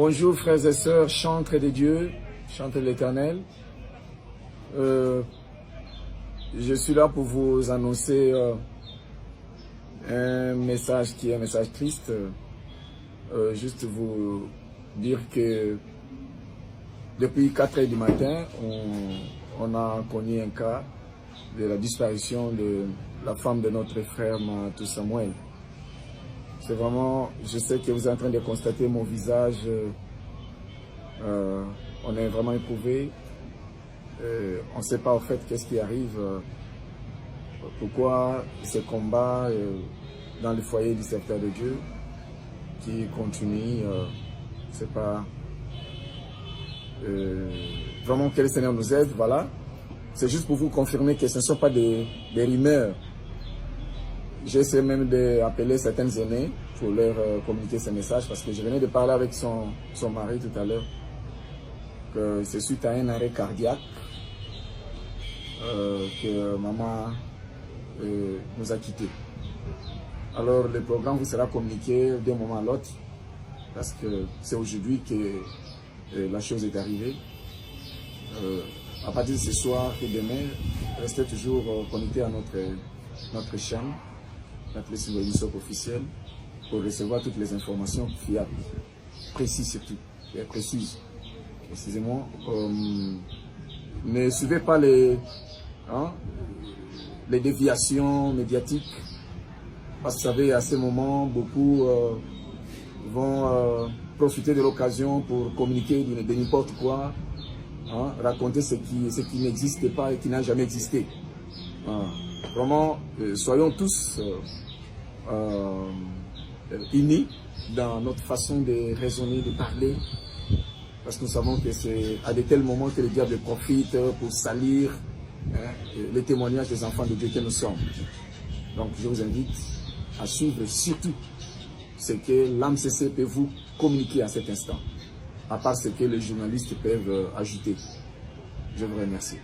Bonjour frères et sœurs, chantres de Dieu, chantres de l'Éternel. Je suis là pour vous annoncer un message qui est un message triste. Juste vous dire que depuis 4 heures du matin, on a connu un cas de la disparition de la femme de notre frère Matou Samuel. C'est vraiment, je sais que vous êtes en train de constater mon visage, on est vraiment éprouvé, on ne sait pas en fait qu'est-ce qui arrive, pourquoi ce combat dans le foyer du serviteur de Dieu qui continue, c'est pas vraiment que le Seigneur nous aide, voilà. C'est juste pour vous confirmer que ce ne sont pas des rumeurs. J'ai essayé même d'appeler certaines aînées pour leur communiquer ce message parce que je venais de parler avec son mari tout à l'heure que c'est suite à un arrêt cardiaque que maman nous a quittés. Alors le programme vous sera communiqué d'un moment à l'autre parce que c'est aujourd'hui que la chose est arrivée. À partir de ce soir et demain, restez toujours connectés à notre chaîne, notre site officiel, pour recevoir toutes les informations fiables, précises surtout, et précises. Excusez-moi. Ne suivez pas les déviations médiatiques, parce que vous savez, à ce moment, beaucoup vont profiter de l'occasion pour communiquer de n'importe quoi, raconter ce qui n'existe pas et qui n'a jamais existé. Vraiment, soyons tous unis dans notre façon de raisonner, de parler, parce que nous savons que c'est à de tels moments que le diable profite pour salir les témoignages des enfants de Dieu que nous sommes. Donc je vous invite à suivre surtout ce que l'AMCC peut vous communiquer à cet instant, à part ce que les journalistes peuvent ajouter. Je vous remercie.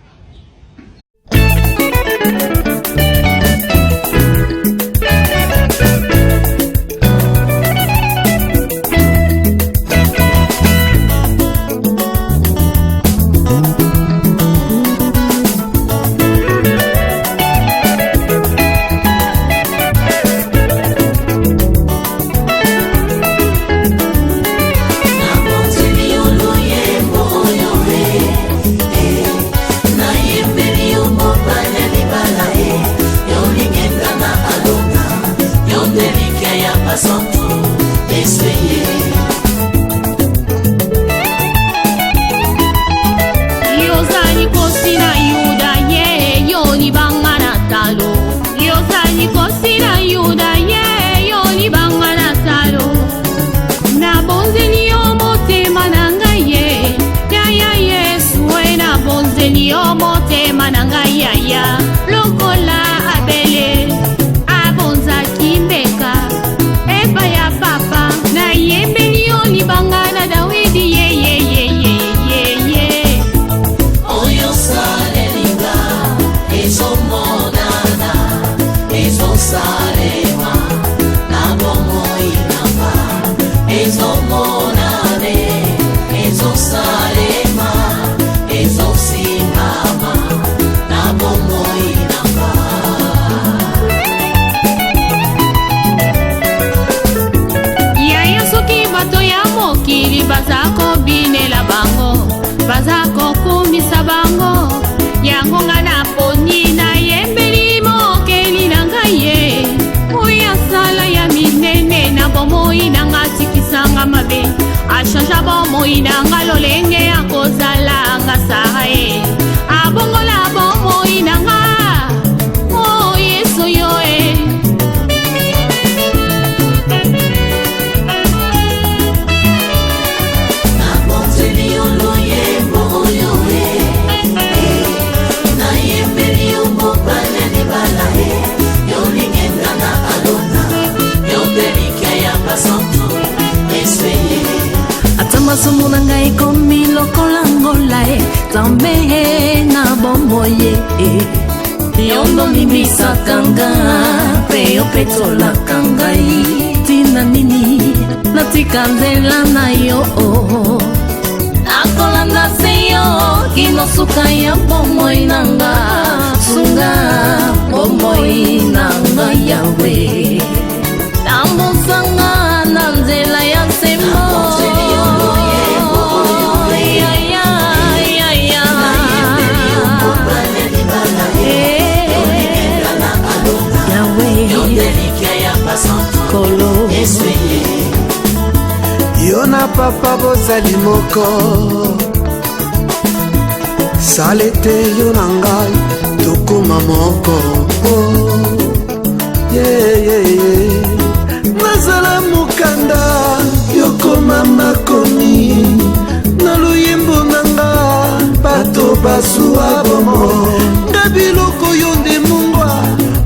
Yondo mibisa kanga, pe yo petola kangai, tina na nini natika nzela na yo nakolanda se yo kinosuka ya bomoi nanga sunga bomoi nanga yawe tambosanga na nzela ya sembo Yo na papa bozali moko salete yo na ngai tokoma moko nazala mokanda yokoma makomi na luyembo na nga bato basuwa bomo nga biloko yo nde mungwa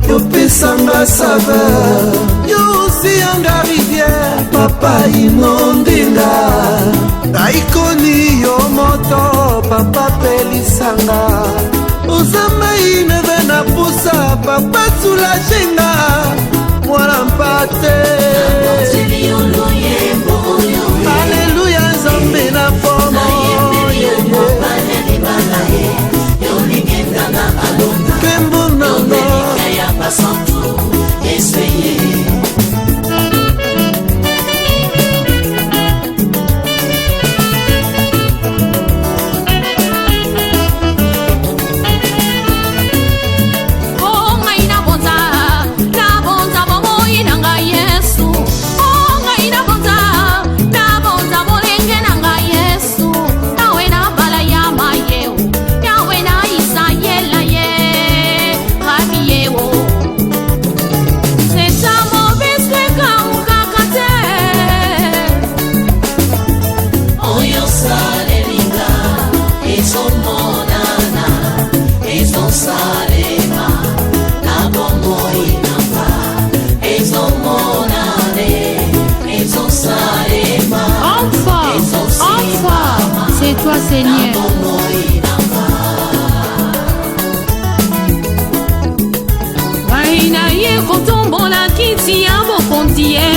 yopesanga saveur yo osiyanga rivière papa inondenga aikoni yo moto papa pelisanga ozamai neve na pusa papa sulagenga mwana mpate aleluya nzambe na fomo kembo nanga toi Seigneur. Vaina ye kotombola kiti ya bokonti ye